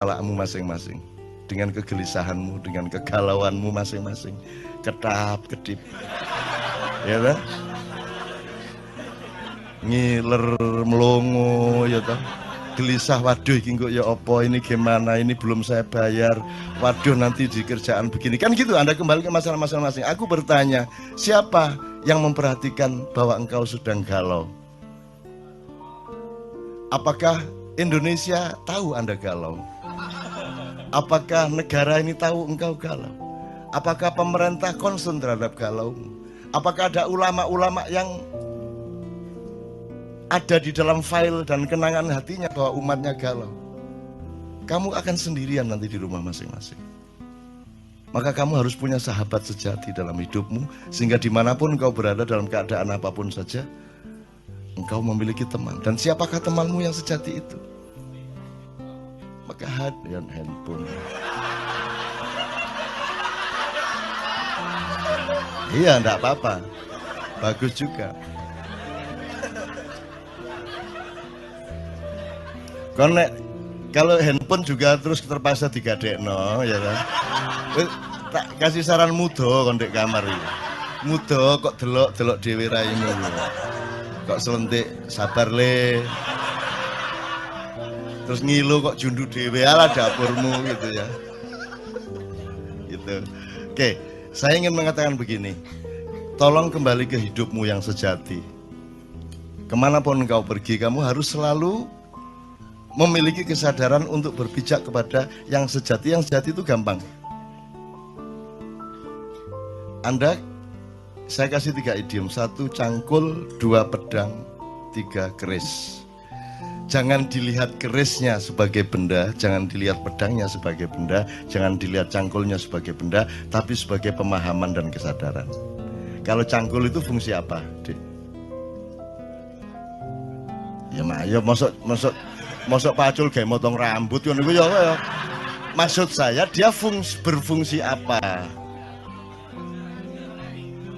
masalahmu masing-masing, dengan kegelisahanmu, dengan kegalauanmu masing-masing, kedap-kedip, ya kan? Ngiler melongo, ya toh. Gelisah, waduh iki kok ya apa, ini gimana, ini belum saya bayar, waduh nanti di kerjaan begini, kan gitu. Anda kembali ke masalah masing-masing. Aku bertanya, siapa yang memperhatikan bahwa engkau sedang galau? Apakah Indonesia tahu Anda galau? Apakah negara ini tahu engkau galau? Apakah pemerintah concern terhadap galaumu? Apakah ada ulama-ulama yang ada di dalam file dan kenangan hatinya bahwa umatnya galau? Kamu akan sendirian nanti di rumah masing-masing. Maka kamu harus punya sahabat sejati dalam hidupmu, sehingga dimanapun engkau berada dalam keadaan apapun saja, engkau memiliki teman. Dan siapakah temanmu yang sejati itu? Maka hadiah handphone. Iya, enggak apa-apa. Bagus juga. Konek kalau handphone juga terus terpaksa digadekno, ya kan? Tak kasih saran mudo kon ndek kamar iki. Mudo kok delok-delok dhewe raimu. Kok selentik sabar le. Terus ngilu kok jundu dhewe ala dapurmu gitu ya. Gitu. Oke, saya ingin mengatakan begini. Tolong kembali ke hidupmu yang sejati. Kemanapun engkau pergi, kamu harus selalu memiliki kesadaran untuk berpijak kepada yang sejati. Yang sejati itu gampang. Saya kasih 3 idiom. 1 cangkul, 2 pedang, 3 keris. Jangan dilihat kerisnya sebagai benda, jangan dilihat pedangnya sebagai benda, jangan dilihat cangkulnya sebagai benda, tapi sebagai pemahaman dan kesadaran. Kalau cangkul itu fungsi apa, Dik? Ya masuk pacul kayak motong rambut kan itu ya. Maksud saya dia berfungsi apa?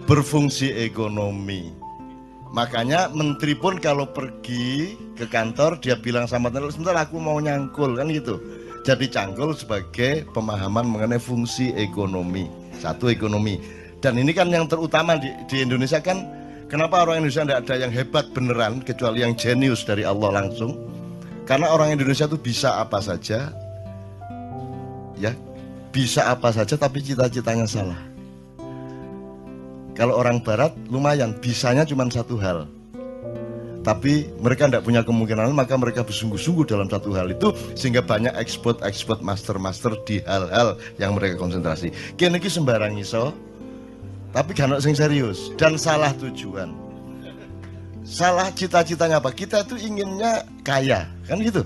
Berfungsi ekonomi. Makanya menteri pun kalau pergi ke kantor dia bilang sama tenan, sebentar aku mau nyangkul, kan gitu. Jadi cangkul sebagai pemahaman mengenai fungsi ekonomi. 1 ekonomi. Dan ini kan yang terutama di Indonesia kan. Kenapa orang Indonesia tidak ada yang hebat beneran kecuali yang jenius dari Allah langsung? Karena orang Indonesia itu bisa apa saja, ya, bisa apa saja, tapi cita-citanya salah. Kalau orang Barat lumayan, bisanya cuma 1 hal, tapi mereka tidak punya kemungkinan, maka mereka bersungguh-sungguh dalam 1 hal itu, sehingga banyak ekspor master di hal-hal yang mereka konsentrasi. Kini iki sembarang iso, tapi gak ono sing serius dan salah tujuan. Salah cita-citanya apa? Kita itu inginnya kaya, kan gitu.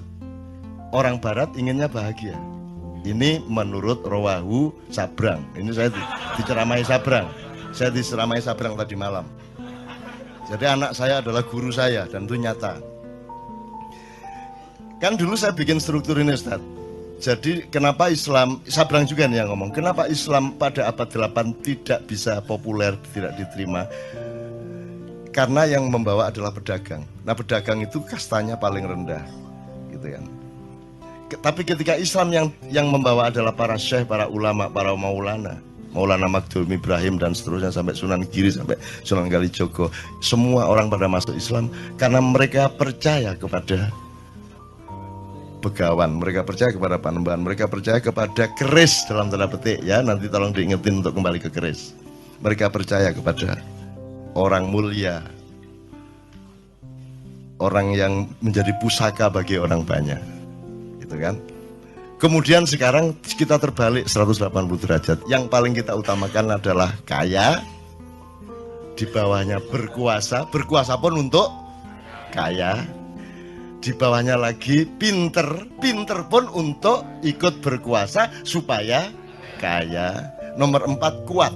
Orang Barat inginnya bahagia. Ini menurut Rawahu Sabrang. Ini saya diceramai Sabrang. Saya diceramai Sabrang tadi malam. Jadi anak saya adalah guru saya dan itu nyata. Kan dulu saya bikin struktur ini, Ustaz. Jadi kenapa Islam, Sabrang juga nih yang ngomong, kenapa Islam pada abad 8 tidak bisa populer, tidak diterima? Karena yang membawa adalah pedagang. Nah, pedagang itu kastanya paling rendah, gitu kan. Tapi ketika Islam yang membawa adalah para syekh, para ulama, para maulana, Maulana Magdum Ibrahim dan seterusnya sampai Sunan Giri, sampai Sunan Kalijogo, semua orang pada masuk Islam karena mereka percaya kepada begawan, mereka percaya kepada panembahan, mereka percaya kepada keris dalam tanda petik ya, nanti tolong diingetin untuk kembali ke keris. Mereka percaya kepada orang mulia, orang yang menjadi pusaka bagi orang banyak, gitu kan. Kemudian sekarang kita terbalik 180 derajat. Yang paling kita utamakan adalah kaya, di bawahnya berkuasa, berkuasa pun untuk kaya. Di bawahnya lagi pinter, pinter pun untuk ikut berkuasa supaya kaya. Nomor 4 kuat.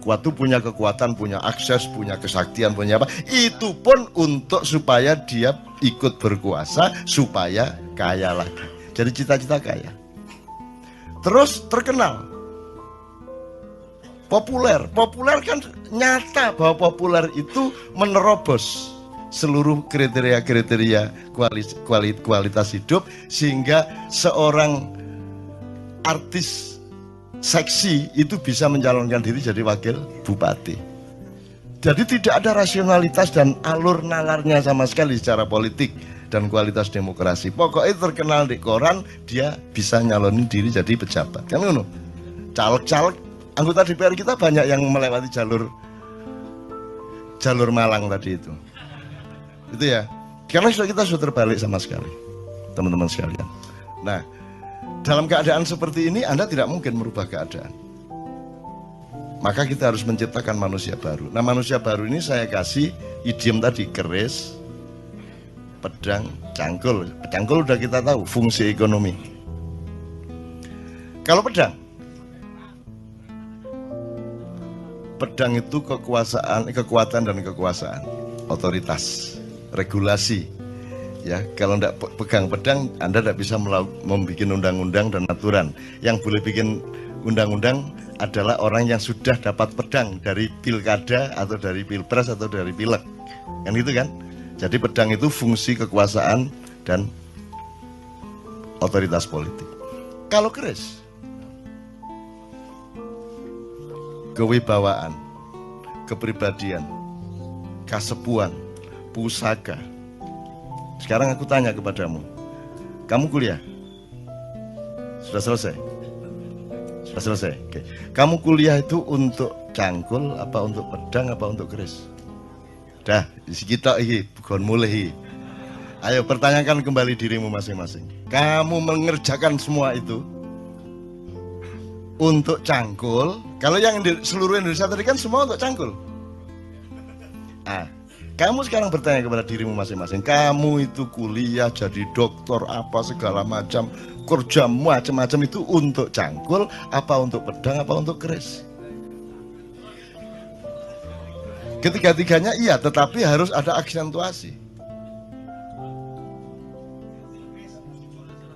Kuat itu punya kekuatan, punya akses, punya kesaktian, punya apa. Itu pun untuk supaya dia ikut berkuasa supaya kaya lagi. Jadi cita-cita kaya. Terus terkenal. Populer. Populer kan nyata bahwa populer itu menerobos seluruh kriteria-kriteria kualitas hidup, sehingga seorang artis seksi itu bisa mencalonkan diri jadi wakil bupati. Jadi tidak ada rasionalitas dan alur nalarnya sama sekali secara politik dan kualitas demokrasi. Pokoknya terkenal di koran, dia bisa nyalonin diri jadi pejabat. Kan ngono. Caleg-caleg anggota DPR kita banyak yang melewati jalur Malang tadi itu. Itu ya. Karena kita sudah terbalik sama sekali, teman-teman sekalian. Nah, dalam keadaan seperti ini Anda tidak mungkin merubah keadaan. Maka kita harus menciptakan manusia baru. Nah, manusia baru ini saya kasih idiom tadi, keris, pedang, cangkul. Cangkul udah kita tahu fungsi ekonomi. Kalau pedang itu kekuatan dan kekuasaan, otoritas, regulasi. Ya, kalau tidak pegang pedang, Anda tidak bisa membuat undang-undang dan aturan. Yang boleh bikin undang-undang adalah orang yang sudah dapat pedang dari pilkada atau dari pilpres atau dari pileg, kan gitu kan? Jadi pedang itu fungsi kekuasaan dan otoritas politik. Kalau keris, kewibawaan, kepribadian, kasepuan, pusaka. Sekarang aku tanya kepadamu, kamu kuliah? Sudah selesai? Sudah selesai? Oke. Kamu kuliah itu untuk cangkul, apa untuk pedang, apa untuk keris? Dah, isi kita ini, bukan mulai. Ayo pertanyakan kembali dirimu masing-masing. Kamu mengerjakan semua itu untuk cangkul. Kalau yang di seluruh Indonesia tadi kan semua untuk cangkul. Kamu sekarang bertanya kepada dirimu masing-masing. Kamu itu kuliah jadi dokter apa segala macam, kerja macam-macam itu untuk cangkul, apa untuk pedang, apa untuk keris? Ketiga-tiganya iya, tetapi harus ada aksentuasi.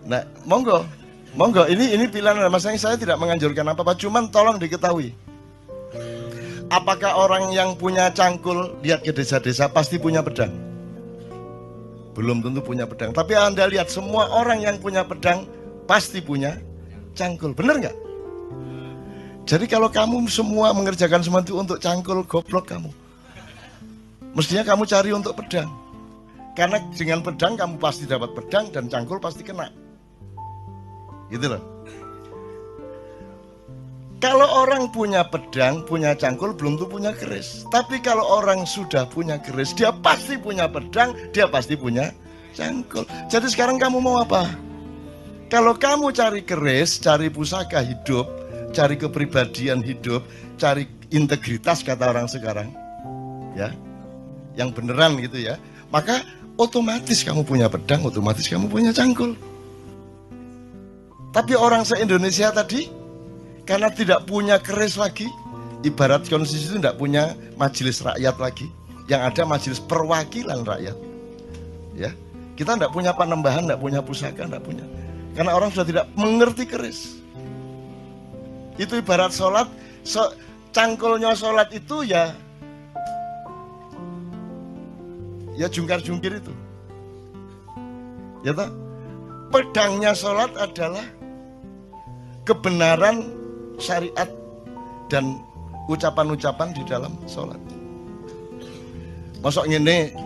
Nah, monggo, ini pilihan masing-masing. Saya tidak menganjurkan apa-apa, cuman tolong diketahui. Apakah orang yang punya cangkul lihat ke desa-desa pasti punya pedang? Belum tentu punya pedang. Tapi Anda lihat semua orang yang punya pedang pasti punya cangkul. Benar nggak? Jadi kalau kamu semua mengerjakan semua itu untuk cangkul, goblok kamu. Mestinya kamu cari untuk pedang. Karena dengan pedang kamu pasti dapat pedang dan cangkul pasti kena. Gitu loh. Kalau orang punya pedang, punya cangkul, belum tentu punya keris. Tapi kalau orang sudah punya keris, dia pasti punya pedang, dia pasti punya cangkul. Jadi sekarang kamu mau apa? Kalau kamu cari keris, cari pusaka hidup, cari kepribadian hidup, cari integritas kata orang sekarang, ya, yang beneran gitu ya, maka otomatis kamu punya pedang, otomatis kamu punya cangkul. Tapi orang se-Indonesia tadi, karena tidak punya keris lagi, ibarat konstitusi itu tidak punya majelis rakyat lagi, yang ada majelis perwakilan rakyat. Ya, kita tidak punya panembahan, tidak punya pusaka, tidak punya. Karena orang sudah tidak mengerti keris. Itu ibarat sholat, cangkulnya sholat itu ya jungkar-jungkir itu. Ya tak? Pedangnya sholat adalah kebenaran syariat dan ucapan-ucapan di dalam sholat. Masuk ngene